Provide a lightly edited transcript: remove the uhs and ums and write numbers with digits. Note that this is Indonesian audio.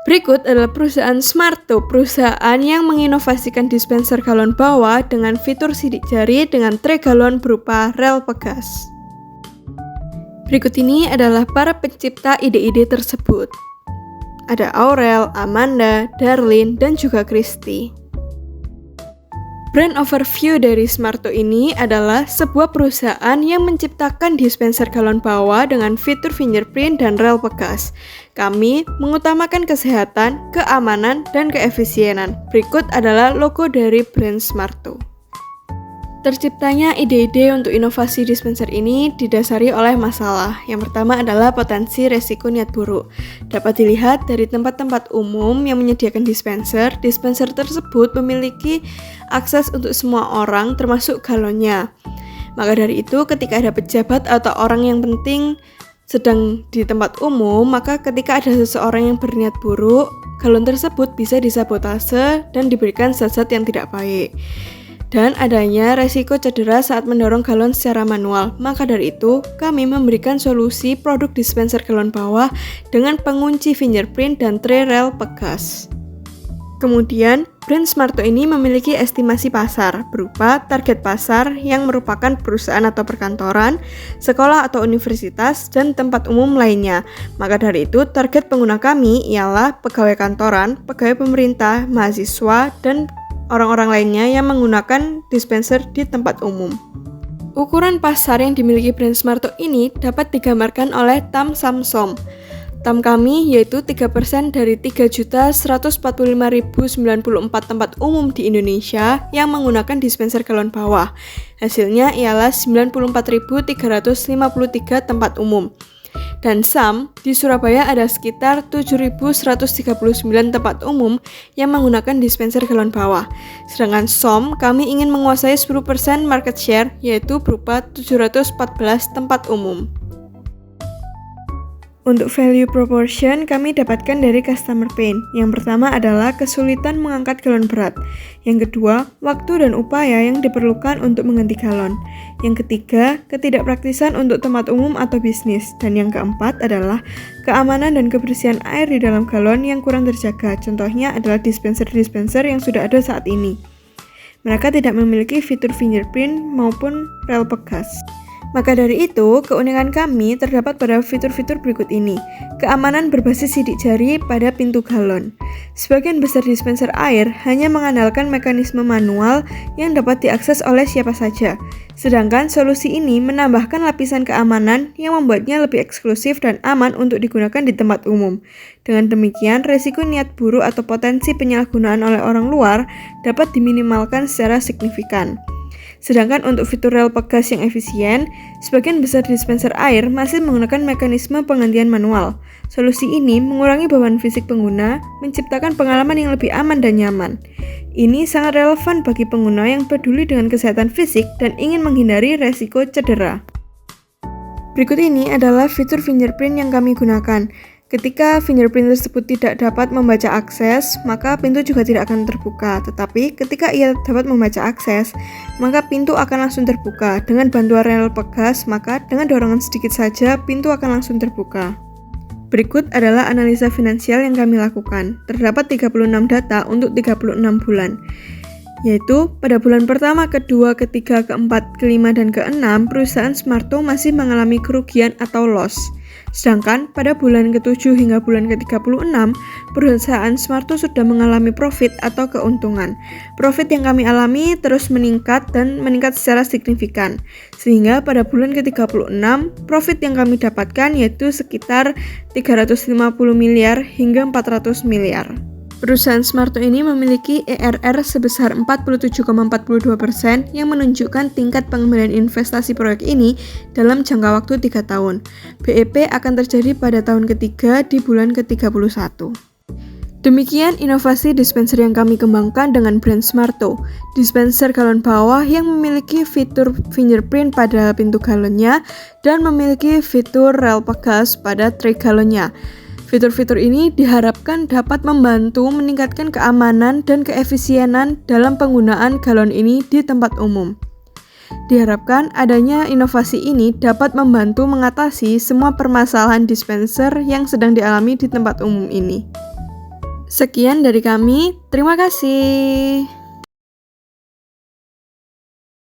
Berikut adalah perusahaan Smarto, perusahaan yang menginovasikan dispenser galon bawah dengan fitur sidik jari dengan tray galon berupa rel pegas. Berikut ini adalah para pencipta ide-ide tersebut. Ada Aurel, Amanda, Darlene, dan juga Christy. Brand overview dari Smarto ini adalah sebuah perusahaan yang menciptakan dispenser galon bawah dengan fitur fingerprint dan rel pegas. Kami mengutamakan kesehatan, keamanan, dan keefisienan. Berikut adalah logo dari brand Smarto. Terciptanya ide-ide untuk inovasi dispenser ini didasari oleh masalah. Yang pertama adalah potensi resiko niat buruk. Dapat dilihat dari tempat-tempat umum yang menyediakan dispenser tersebut memiliki akses untuk semua orang termasuk galonnya. Maka dari itu, ketika ada pejabat atau orang yang penting sedang di tempat umum, maka ketika ada seseorang yang berniat buruk, galon tersebut bisa disabotase dan diberikan zat-zat yang tidak baik. Dan adanya resiko cedera saat mendorong galon secara manual. Maka dari itu, kami memberikan solusi produk dispenser galon bawah dengan pengunci fingerprint dan tray rel pegas. Kemudian, brand Smarto ini memiliki estimasi pasar berupa target pasar yang merupakan perusahaan atau perkantoran, sekolah atau universitas, dan tempat umum lainnya. Maka dari itu, target pengguna kami ialah pegawai kantoran, pegawai pemerintah, mahasiswa, dan orang-orang lainnya yang menggunakan dispenser di tempat umum. Ukuran pasar yang dimiliki brand Smarto ini dapat digambarkan oleh TAM Samsom. TAM kami yaitu 3% dari 3.145.094 tempat umum di Indonesia yang menggunakan dispenser galon bawah. Hasilnya ialah 94.353 tempat umum. Dan SAM, di Surabaya ada sekitar 7.139 tempat umum yang menggunakan dispenser galon bawah. Sedangkan SOM, kami ingin menguasai 10% market share, yaitu berupa 714 tempat umum. Untuk value proportion, kami dapatkan dari customer pain. Yang pertama adalah kesulitan mengangkat galon berat. Yang kedua, waktu dan upaya yang diperlukan untuk mengganti galon. Yang ketiga, ketidakpraktisan untuk tempat umum atau bisnis. Dan yang keempat adalah keamanan dan kebersihan air di dalam galon yang kurang terjaga. Contohnya adalah dispenser-dispenser yang sudah ada saat ini. Mereka tidak memiliki fitur fingerprint maupun rel pegas. Maka dari itu, keunikan kami terdapat pada fitur-fitur berikut ini. Keamanan berbasis sidik jari pada pintu galon. Sebagian besar dispenser air hanya mengandalkan mekanisme manual yang dapat diakses oleh siapa saja. Sedangkan solusi ini menambahkan lapisan keamanan yang membuatnya lebih eksklusif dan aman untuk digunakan di tempat umum. Dengan demikian, resiko niat buruk atau potensi penyalahgunaan oleh orang luar dapat diminimalkan secara signifikan. Sedangkan untuk fitur rel pegas yang efisien, sebagian besar dispenser air masih menggunakan mekanisme penggantian manual. Solusi ini mengurangi beban fisik pengguna, menciptakan pengalaman yang lebih aman dan nyaman. Ini sangat relevan bagi pengguna yang peduli dengan kesehatan fisik dan ingin menghindari resiko cedera. Berikut ini adalah fitur fingerprint yang kami gunakan. Ketika fingerprint tersebut tidak dapat membaca akses, maka pintu juga tidak akan terbuka. Tetapi ketika ia dapat membaca akses, maka pintu akan langsung terbuka. Dengan bantuan rel pegas, maka dengan dorongan sedikit saja, pintu akan langsung terbuka. Berikut adalah analisa finansial yang kami lakukan. Terdapat 36 data untuk 36 bulan. Yaitu pada bulan pertama, kedua, ketiga, keempat, kelima, dan keenam, perusahaan Smarto masih mengalami kerugian atau loss. Sedangkan pada bulan ke-7 hingga bulan ke-36, perusahaan Smarto sudah mengalami profit atau keuntungan. Profit yang kami alami terus meningkat dan meningkat secara signifikan. Sehingga pada bulan ke-36, profit yang kami dapatkan yaitu sekitar 350 miliar hingga 400 miliar. Perusahaan Smarto ini memiliki ERR sebesar 47,42% yang menunjukkan tingkat pengembalian investasi proyek ini dalam jangka waktu 3 tahun. BEP akan terjadi pada tahun ketiga di bulan ke-31. Demikian inovasi dispenser yang kami kembangkan dengan brand Smarto. Dispenser galon bawah yang memiliki fitur fingerprint pada pintu galonnya dan memiliki fitur rel pegas pada tray galonnya. Fitur-fitur ini diharapkan dapat membantu meningkatkan keamanan dan keefisienan dalam penggunaan galon ini di tempat umum. Diharapkan adanya inovasi ini dapat membantu mengatasi semua permasalahan dispenser yang sedang dialami di tempat umum ini. Sekian dari kami, terima kasih.